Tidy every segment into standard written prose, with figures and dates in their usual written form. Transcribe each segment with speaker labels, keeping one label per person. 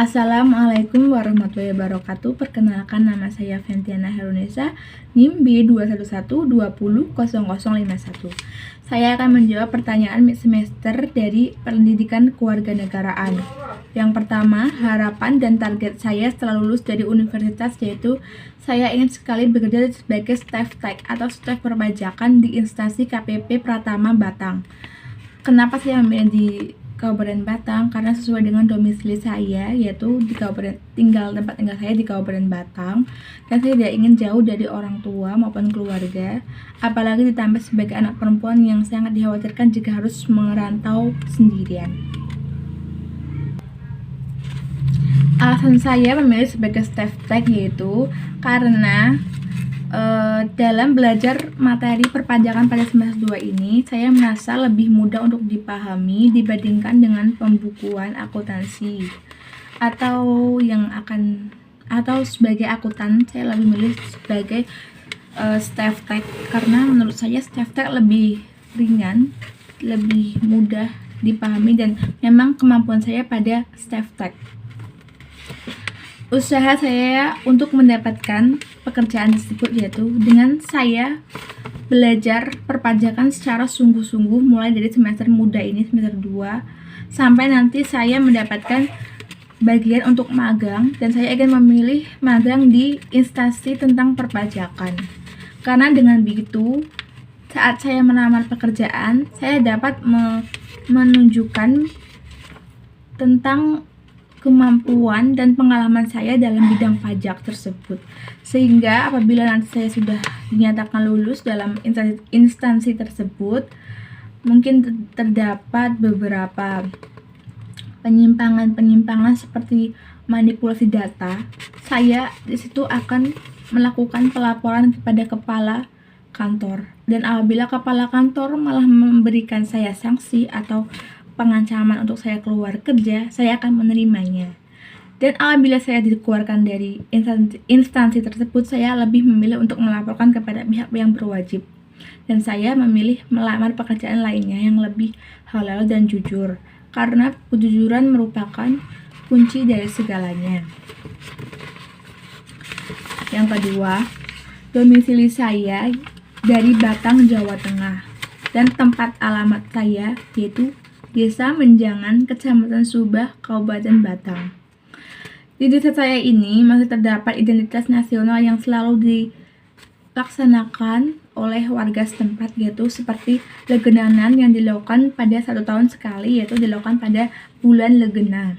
Speaker 1: Assalamualaikum warahmatullahi wabarakatuh. Perkenalkan, nama saya Ventiana Herunesa, NIM B211200051. Saya akan menjawab pertanyaan mid semester dari Pendidikan Kewarganegaraan. Yang pertama, harapan dan target saya setelah lulus dari universitas yaitu saya ingin sekali bekerja sebagai staf tech atau staf perpajakan di instansi KPP Pratama Batang. Kenapa saya memilih di Kabupaten Batang? Karena sesuai dengan domisili saya, yaitu di tempat tinggal saya di Kabupaten Batang, dan saya tidak ingin jauh dari orang tua maupun keluarga, apalagi ditambah sebagai anak perempuan yang sangat dikhawatirkan jika harus merantau sendirian. Alasan saya memilih sebagai staf tech yaitu karena dalam belajar materi perpajakan pada semester 2 ini, saya merasa lebih mudah untuk dipahami dibandingkan dengan pembukuan akuntansi. Atau sebagai akuntan, saya lebih memilih sebagai staf tech karena menurut saya staf tech lebih ringan, lebih mudah dipahami, dan memang kemampuan saya pada staf tech. Usaha saya untuk mendapatkan pekerjaan tersebut yaitu dengan saya belajar perpajakan secara sungguh-sungguh mulai dari semester muda ini, semester 2, sampai nanti saya mendapatkan bagian untuk magang, dan saya akan memilih magang di instansi tentang perpajakan. Karena dengan begitu, saat saya melamar pekerjaan, saya dapat menunjukkan tentang kemampuan dan pengalaman saya dalam bidang pajak tersebut, sehingga apabila nanti saya sudah dinyatakan lulus dalam instansi tersebut, mungkin terdapat beberapa penyimpangan seperti manipulasi data, saya di situ akan melakukan pelaporan kepada kepala kantor, dan apabila kepala kantor malah memberikan saya sanksi atau pengancaman untuk saya keluar kerja, saya akan menerimanya. Dan apabila saya dikeluarkan dari instansi tersebut, saya lebih memilih untuk melaporkan kepada pihak yang berwajib, dan saya memilih melamar pekerjaan lainnya yang lebih halal dan jujur, karena kejujuran merupakan kunci dari segalanya. Yang kedua, domisili saya dari Batang, Jawa Tengah, dan tempat alamat saya yaitu Desa Menjangan, Kecamatan Subah, Kabupaten Batang. Di desa saya ini masih terdapat identitas nasional yang selalu dilaksanakan oleh warga setempat, yaitu seperti legenanan yang dilakukan pada 1 tahun sekali, yaitu dilakukan pada bulan Legena.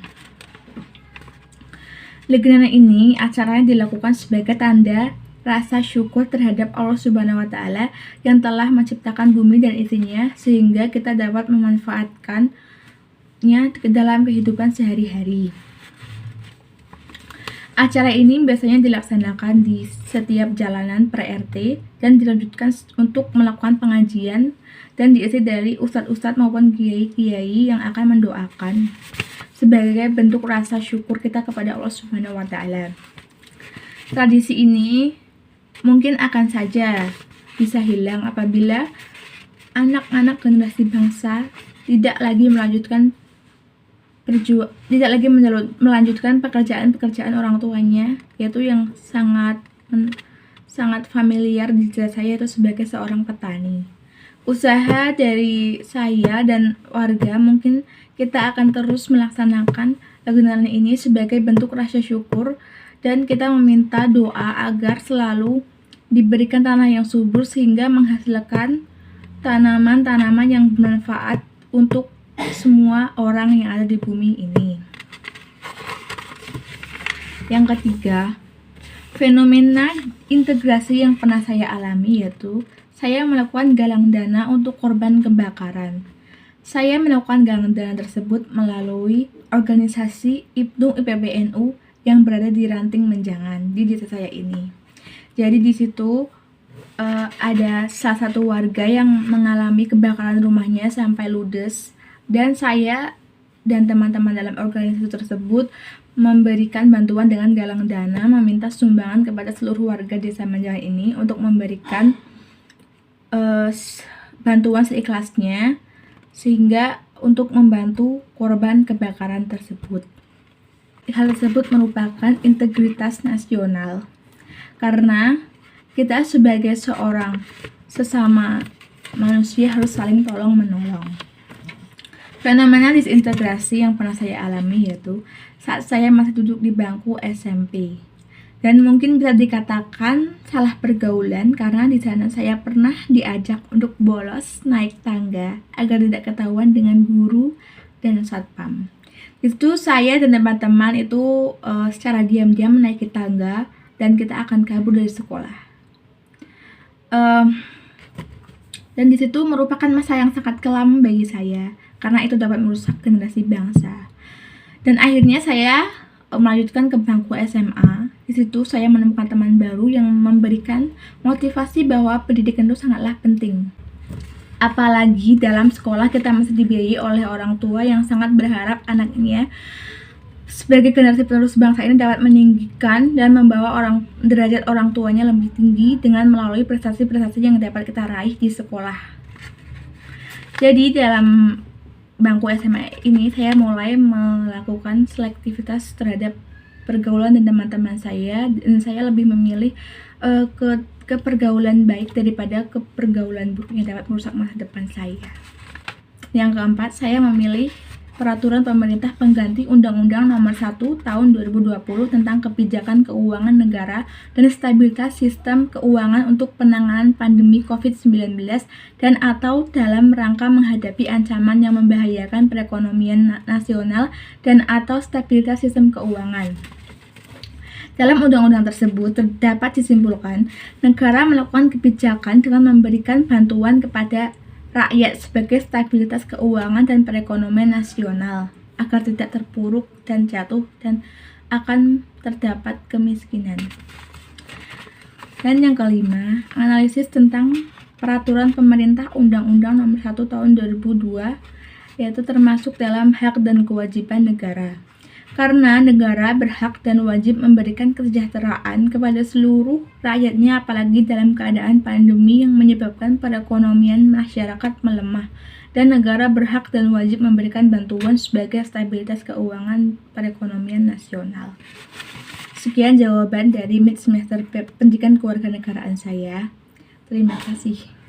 Speaker 1: Legenanan ini acaranya dilakukan sebagai tanda rasa syukur terhadap Allah Subhanahu wa Ta'ala yang telah menciptakan bumi dan isinya, sehingga kita dapat memanfaatkannya dalam kehidupan sehari-hari. Acara ini biasanya dilaksanakan di setiap jalanan per RT dan dilanjutkan untuk melakukan pengajian dan diisi dari ustadz-ustadz maupun kiai-kiai yang akan mendoakan sebagai bentuk rasa syukur kita kepada Allah Subhanahu wa Ta'ala. Tradisi ini mungkin akan saja bisa hilang apabila anak-anak generasi bangsa tidak lagi melanjutkan pekerjaan orang tuanya, yaitu yang sangat familiar di desa saya, itu sebagai seorang petani. Usaha dari saya dan warga, mungkin kita akan terus melaksanakan legenanan ini sebagai bentuk rasa syukur, dan kita meminta doa agar selalu diberikan tanah yang subur sehingga menghasilkan tanaman-tanaman yang bermanfaat untuk semua orang yang ada di bumi ini. Yang ketiga, fenomena integrasi yang pernah saya alami yaitu saya melakukan galang dana untuk korban kebakaran. Saya melakukan galang dana tersebut melalui organisasi IPNU IPBNU yang berada di Ranting Menjangan di desa saya ini. Jadi di situ ada salah satu warga yang mengalami kebakaran rumahnya sampai ludes, dan saya dan teman-teman dalam organisasi tersebut memberikan bantuan dengan galang dana, meminta sumbangan kepada seluruh warga desa Menjangan ini untuk memberikan bantuan seikhlasnya, sehingga untuk membantu korban kebakaran tersebut. hal tersebut merupakan integritas nasional. Karena kita sebagai seorang sesama manusia harus saling tolong-menolong. Fenomena disintegrasi yang pernah saya alami yaitu saat saya masih duduk di bangku SMP. Dan mungkin bisa dikatakan salah pergaulan karena di sana saya pernah diajak untuk bolos naik tangga agar tidak ketahuan dengan guru dan satpam. Itu saya dan teman-teman itu secara diam-diam menaiki tangga dan kita akan kabur dari sekolah. Dan di situ merupakan masa yang sangat kelam bagi saya karena itu dapat merusak generasi bangsa. Dan akhirnya saya melanjutkan ke bangku SMA. Di situ saya menemukan teman baru yang memberikan motivasi bahwa pendidikan itu sangatlah penting. Apalagi dalam sekolah kita masih dibiayai oleh orang tua yang sangat berharap anaknya sebagai generasi penerus bangsa ini dapat meninggikan dan membawa derajat orang tuanya lebih tinggi dengan melalui prestasi-prestasi yang dapat kita raih di sekolah. Jadi dalam bangku SMA ini saya mulai melakukan selektivitas terhadap pergaulan dan teman-teman saya, dan saya lebih memilih ke pergaulan baik daripada ke pergaulan buruk yang dapat merusak masa depan saya. Yang keempat, saya memilih peraturan pemerintah pengganti Undang-Undang Nomor 1 Tahun 2020 tentang kebijakan keuangan negara dan stabilitas sistem keuangan untuk penanganan pandemi COVID-19 dan atau dalam rangka menghadapi ancaman yang membahayakan perekonomian nasional dan atau stabilitas sistem keuangan. Dalam undang-undang tersebut terdapat disimpulkan negara melakukan kebijakan dengan memberikan bantuan kepada rakyat sebagai stabilitas keuangan dan perekonomian nasional agar tidak terpuruk dan jatuh dan akan terdapat kemiskinan. Dan yang kelima, analisis tentang peraturan pemerintah Undang-Undang Nomor 1 Tahun 2002 yaitu termasuk dalam hak dan kewajiban negara. Karena negara berhak dan wajib memberikan kesejahteraan kepada seluruh rakyatnya apalagi dalam keadaan pandemi yang menyebabkan perekonomian masyarakat melemah dan negara berhak dan wajib memberikan bantuan sebagai stabilitas keuangan perekonomian nasional. Sekian jawaban dari mid semester pendidikan kewarganegaraan saya. Terima kasih.